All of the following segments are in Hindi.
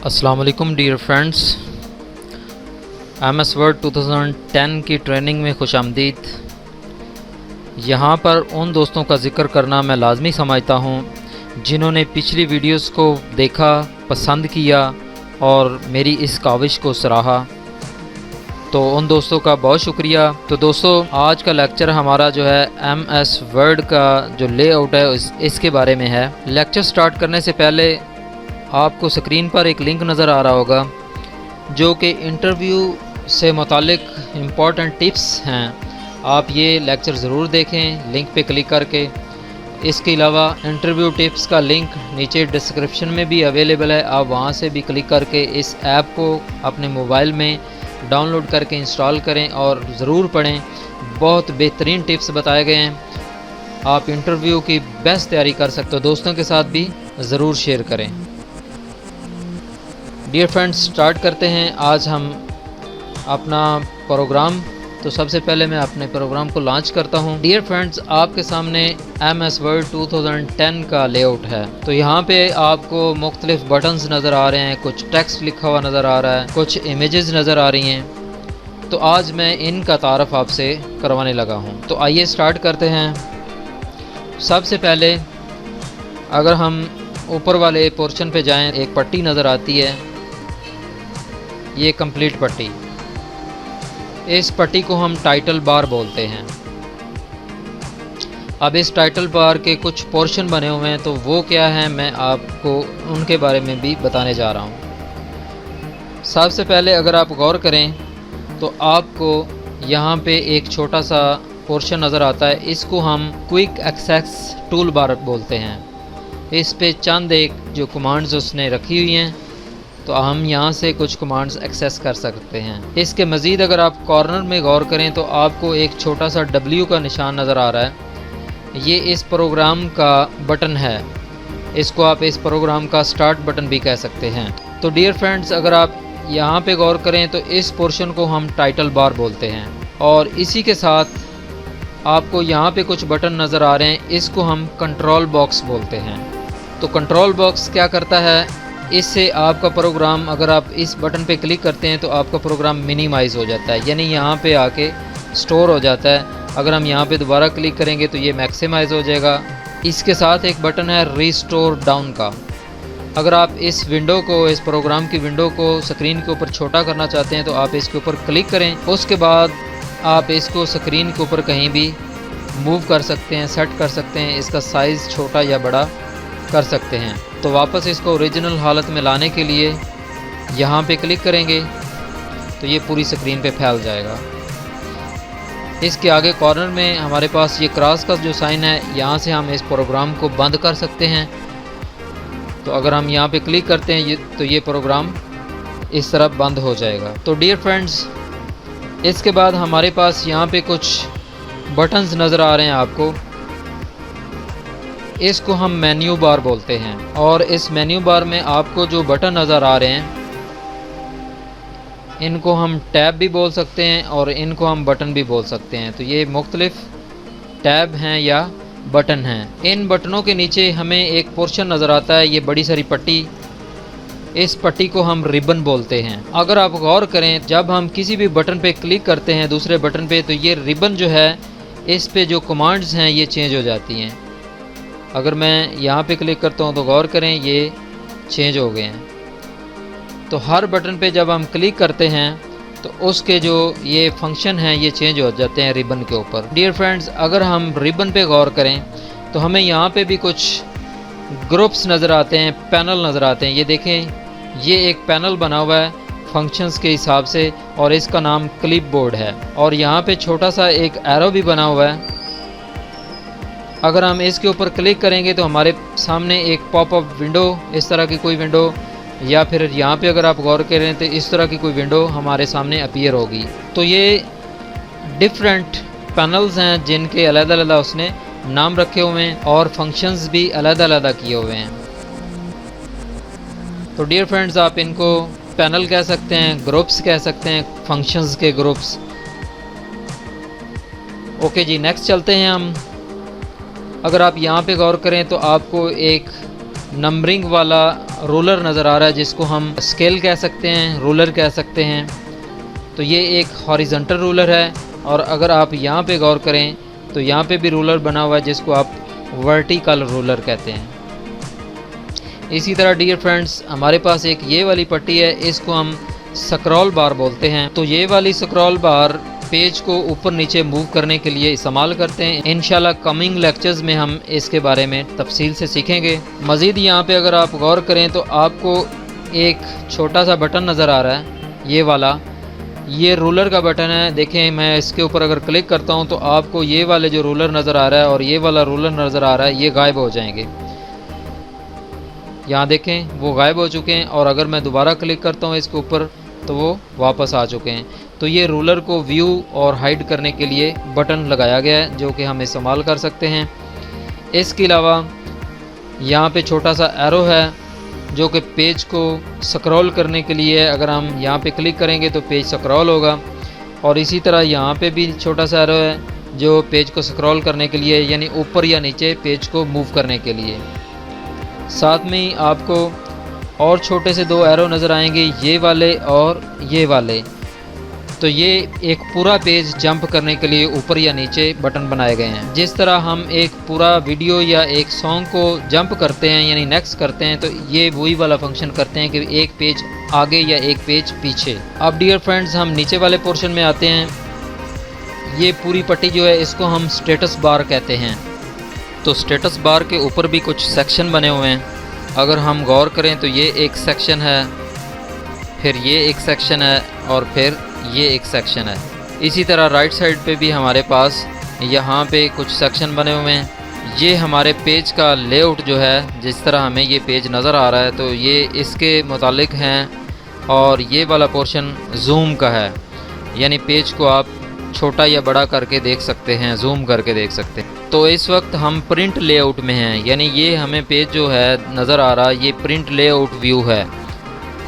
अस्सलाम वालेकुम डियर फ्रेंड्स, MS वर्ड 2010 की ट्रेनिंग में खुश आमदीद। यहाँ पर उन दोस्तों का ज़िक्र करना मैं लाजमी समझता हूँ जिन्होंने पिछली वीडियोस को देखा, पसंद किया और मेरी इस काविश को सराहा। तो उन दोस्तों का बहुत शुक्रिया। तो दोस्तों, आज का लेक्चर हमारा जो है MS वर्ड का जो लेआउट है इसके बारे में है। लेक्चर स्टार्ट करने से पहले आपको स्क्रीन पर एक लिंक नज़र आ रहा होगा जो कि इंटरव्यू से मुतालिक इम्पॉर्टेंट टिप्स हैं। आप ये लेक्चर ज़रूर देखें लिंक पे क्लिक करके। इसके अलावा इंटरव्यू टिप्स का लिंक नीचे डिस्क्रिप्शन में भी अवेलेबल है, आप वहाँ से भी क्लिक करके इस ऐप को अपने मोबाइल में डाउनलोड करके इंस्टॉल करें और ज़रूर पढ़ें। बहुत बेहतरीन टिप्स बताए गए हैं, आप इंटरव्यू की बेस्ट तैयारी कर सकते हो। दोस्तों के साथ भी ज़रूर शेयर करें। डियर फ्रेंड्स, स्टार्ट करते हैं आज हम अपना प्रोग्राम। तो सबसे पहले मैं अपने प्रोग्राम को लॉन्च करता हूं। डियर फ्रेंड्स, आपके सामने MS वर्ड 2010 का लेआउट है। तो यहाँ पे आपको मुख्तलिफ बटन्स नज़र आ रहे हैं, कुछ टेक्स्ट लिखा हुआ नज़र आ रहा है, कुछ इमेजेस नज़र आ रही हैं। तो आज मैं इनका तारफ़ आपसे करवाने लगा हूँ। तो आइए स्टार्ट करते हैं। सबसे पहले अगर हम ऊपर वाले पोर्शन पे जाएं, एक पट्टी नज़र आती है, ये कंप्लीट पट्टी। इस पट्टी को हम टाइटल बार बोलते हैं। अब इस टाइटल बार के कुछ पोर्शन बने हुए हैं, तो वो क्या है मैं आपको उनके बारे में भी बताने जा रहा हूँ। सबसे पहले अगर आप गौर करें तो आपको यहाँ पे एक छोटा सा पोर्शन नज़र आता है, इसको हम क्विक एक्सेस टूल बार बोलते हैं। इस पे चंद एक जो कमांड्स उसने रखी हुई हैं, तो हम यहाँ से कुछ कमांड्स एक्सेस कर सकते हैं। इसके मज़ीद अगर आप कॉर्नर में गौर करें तो आपको एक छोटा सा W का निशान नज़र आ रहा है। ये इस प्रोग्राम का बटन है, इसको आप इस प्रोग्राम का स्टार्ट बटन भी कह सकते हैं। तो डियर फ्रेंड्स, अगर आप यहाँ पे गौर करें तो इस पोर्शन को हम टाइटल बार बोलते हैं। और इसी के साथ आपको यहाँ पे कुछ बटन नज़र आ रहे हैं, इसको हम कंट्रोल बॉक्स बोलते हैं। तो कंट्रोल बॉक्स क्या करता है, इससे आपका प्रोग्राम, अगर आप इस बटन पे क्लिक करते हैं तो आपका प्रोग्राम मिनिमाइज़ हो जाता है, यानी यहाँ पे आके स्टोर हो जाता है। अगर हम यहाँ पे दोबारा क्लिक करेंगे तो ये मैक्सिमाइज़ हो जाएगा। इसके साथ एक बटन है रिस्टोर डाउन का। अगर आप इस विंडो को, इस प्रोग्राम की विंडो को स्क्रीन के ऊपर छोटा करना चाहते हैं तो आप इसके ऊपर क्लिक करें। उसके बाद आप इसको स्क्रीन के ऊपर कहीं भी मूव कर सकते हैं, सेट कर सकते हैं, इसका साइज़ छोटा या बड़ा कर सकते हैं। तो वापस इसको ओरिजिनल हालत में लाने के लिए यहाँ पे क्लिक करेंगे तो ये पूरी स्क्रीन पे फैल जाएगा। इसके आगे कॉर्नर में हमारे पास ये क्रॉस का जो साइन है, यहाँ से हम इस प्रोग्राम को बंद कर सकते हैं। तो अगर हम यहाँ पे क्लिक करते हैं तो ये प्रोग्राम इस तरफ बंद हो जाएगा। तो डियर फ्रेंड्स, इसके बाद हमारे पास यहाँ पे कुछ बटन्स नज़र आ रहे हैं आपको, इसको हम मेन्यू बार बोलते हैं। और इस मेन्यू बार में आपको जो बटन नज़र आ रहे हैं, इनको हम टैब भी बोल सकते हैं और इनको हम बटन भी बोल सकते हैं। तो ये मुख्तलिफ टैब हैं या बटन हैं। इन बटनों के नीचे हमें एक पोर्शन नज़र आता है, ये बड़ी सारी पट्टी, इस पट्टी को हम रिबन बोलते हैं। अगर आप गौर करें, जब हम किसी भी बटन पे क्लिक करते हैं दूसरे बटन पे, तो ये रिबन जो है, इस पे जो कमांड्स हैं ये चेंज हो जाती हैं। अगर मैं यहाँ पे क्लिक करता हूँ तो गौर करें ये चेंज हो गए हैं। तो हर बटन पे जब हम क्लिक करते हैं तो उसके जो ये फंक्शन हैं ये चेंज हो जाते हैं रिबन के ऊपर। डियर फ्रेंड्स, अगर हम रिबन पे गौर करें तो हमें यहाँ पे भी कुछ ग्रुप्स नज़र आते हैं, पैनल नज़र आते हैं। ये देखें, ये एक पैनल बना हुआ है फंक्शंस के हिसाब से और इसका नाम क्लिपबोर्ड है। और यहाँ पे छोटा सा एक एरो भी बना हुआ है। अगर हम इसके ऊपर क्लिक करेंगे तो हमारे सामने एक पॉपअप विंडो, इस तरह की कोई विंडो, या फिर यहाँ पे अगर आप गौर करें तो इस तरह की कोई विंडो हमारे सामने अपीयर होगी। तो ये डिफरेंट पैनल्स हैं जिनके अलग-अलग उसने नाम रखे हुए हैं और फंक्शंस भी अलग-अलग किए हुए हैं। तो डियर फ्रेंड्स, आप इनको पैनल कह सकते हैं, ग्रुप्स कह सकते हैं, फंक्शंस के ग्रुप्स। ओके जी, नेक्स्ट चलते हैं हम। अगर आप यहाँ पे गौर करें तो आपको एक नंबरिंग वाला रोलर नज़र आ रहा है, जिसको हम स्केल कह सकते हैं, रोलर कह सकते हैं। तो ये एक हॉरिजॉन्टल रोलर है। और अगर आप यहाँ पे गौर करें तो यहाँ पे भी रोलर बना हुआ है, जिसको आप वर्टिकल रोलर कहते हैं। इसी तरह डियर फ्रेंड्स, हमारे पास एक ये वाली पट्टी है, इसको हम स्क्रॉल बार बोलते हैं। तो ये वाली स्क्रॉल बार पेज को ऊपर नीचे मूव करने के लिए इस्तेमाल करते हैं। इंशाल्लाह कमिंग लेक्चर्स में हम इसके बारे में तफसील से सीखेंगे। मज़ीद यहाँ पे अगर आप गौर करें तो आपको एक छोटा सा बटन नज़र आ रहा है, ये वाला, ये रोलर का बटन है। देखें, मैं इसके ऊपर अगर क्लिक करता हूँ तो आपको ये वाले जो रोलर नज़र आ रहा है और ये वाला रोलर नज़र आ रहा है, ये गायब हो जाएंगे। यहाँ देखें, वो गायब हो चुके हैं। और अगर मैं दोबारा क्लिक करता हूँ इसके ऊपर तो वो वापस आ चुके हैं। तो ये रोलर को व्यू और हाइड करने के लिए बटन लगाया गया है, जो कि हम इस्तेमाल कर सकते हैं। इसके अलावा यहाँ पे छोटा सा एरो है, जो कि पेज को स्क्रॉल करने के लिए है। अगर हम यहाँ पे क्लिक करेंगे तो पेज स्क्रॉल होगा। और इसी तरह यहाँ पे भी छोटा सा एरो है, जो पेज को स्क्रॉल करने के लिए, यानी ऊपर या नीचे पेज को मूव करने के लिए। साथ में ही आपको और छोटे से दो एरो नज़र आएंगे, ये वाले और ये वाले। तो ये एक पूरा पेज जंप करने के लिए ऊपर या नीचे बटन बनाए गए हैं। जिस तरह हम एक पूरा वीडियो या एक सॉन्ग को जंप करते हैं, यानी नेक्स्ट करते हैं, तो ये वही वाला फंक्शन करते हैं कि एक पेज आगे या एक पेज पीछे। अब डियर फ्रेंड्स, हम नीचे वाले पोर्शन में आते हैं। ये पूरी पट्टी जो है, इसको हम स्टेटस बार कहते हैं। तो स्टेटस बार के ऊपर भी कुछ सेक्शन बने हुए हैं। अगर हम गौर करें तो ये एक सेक्शन है, फिर ये एक सेक्शन है और फिर ये एक सेक्शन है। इसी तरह राइट साइड पे भी हमारे पास यहाँ पे कुछ सेक्शन बने हुए हैं। ये हमारे पेज का लेआउट जो है, जिस तरह हमें ये पेज नज़र आ रहा है, तो ये इसके मुतालिक हैं। और ये वाला पोर्शन जूम का है, यानी पेज को आप छोटा या बड़ा करके देख सकते हैं, जूम करके देख सकते हैं। तो इस वक्त हम प्रिंट लेआउट में हैं, यानी ये हमें पेज जो है नज़र आ रहा है, ये प्रिंट लेआउट व्यू है।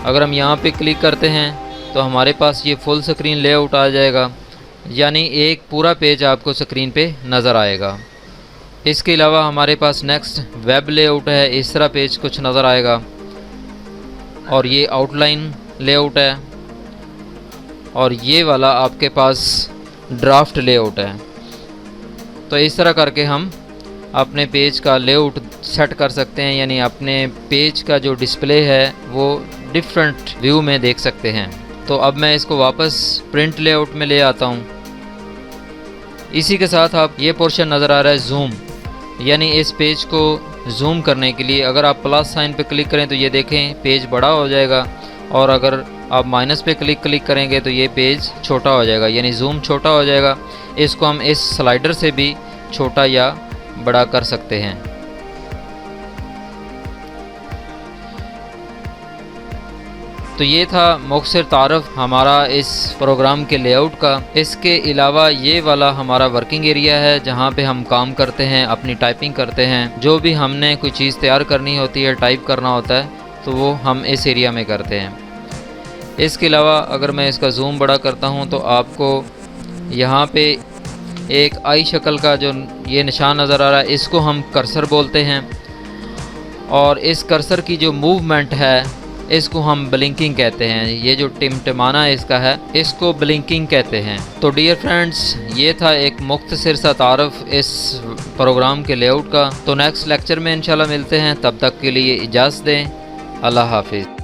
अगर हम यहाँ पे क्लिक करते हैं तो हमारे पास ये फुल स्क्रीन लेआउट आ जाएगा, यानी एक पूरा पेज आपको स्क्रीन पे नज़र आएगा। इसके अलावा हमारे पास नेक्स्ट वेब लेआउट है, इस तरह पेज कुछ नज़र आएगा। और ये आउटलाइन लेआउट है। और ये वाला आपके पास ड्राफ्ट लेआउट है। तो इस तरह करके हम अपने पेज का लेआउट सेट कर सकते हैं, यानी अपने पेज का जो डिस्प्ले है वो डिफरेंट व्यू में देख सकते हैं। तो अब मैं इसको वापस प्रिंट लेआउट में ले आता हूँ। इसी के साथ आप ये पोर्शन नज़र आ रहा है जूम, यानी इस पेज को जूम करने के लिए अगर आप प्लस साइन पे क्लिक करें तो ये देखें पेज बड़ा हो जाएगा। और अगर आप माइनस पे क्लिक करेंगे तो ये पेज छोटा हो जाएगा, यानी जूम छोटा हो जाएगा। इसको हम इस स्लाइडर से भी छोटा या बड़ा कर सकते हैं। तो ये था मुख्तसर तारफ़ हमारा इस प्रोग्राम के लेआउट का। इसके अलावा ये वाला हमारा वर्किंग एरिया है, जहाँ पे हम काम करते हैं, अपनी टाइपिंग करते हैं। जो भी हमने कोई चीज़ तैयार करनी होती है, टाइप करना होता है, तो वो हम इस एरिया में करते हैं। इसके अलावा अगर मैं इसका जूम बड़ा करता हूँ तो आपको यहाँ पे एक आई शक्ल का जो ये निशान नज़र आ रहा है, इसको हम कर्सर बोलते हैं। और इस कर्सर की जो मूवमेंट है, इसको हम ब्लिंकिंग कहते हैं। ये जो टिमटिमाना इसका है, इसको ब्लिंकिंग कहते हैं। तो डियर फ्रेंड्स, ये था एक मुख्तसर सा तारफ़ इस प्रोग्राम के लेआउट का। तो नेक्स्ट लेक्चर में इंशाल्लाह मिलते हैं, तब तक के लिए इजाज़त दें। अल्लाह हाफिज़।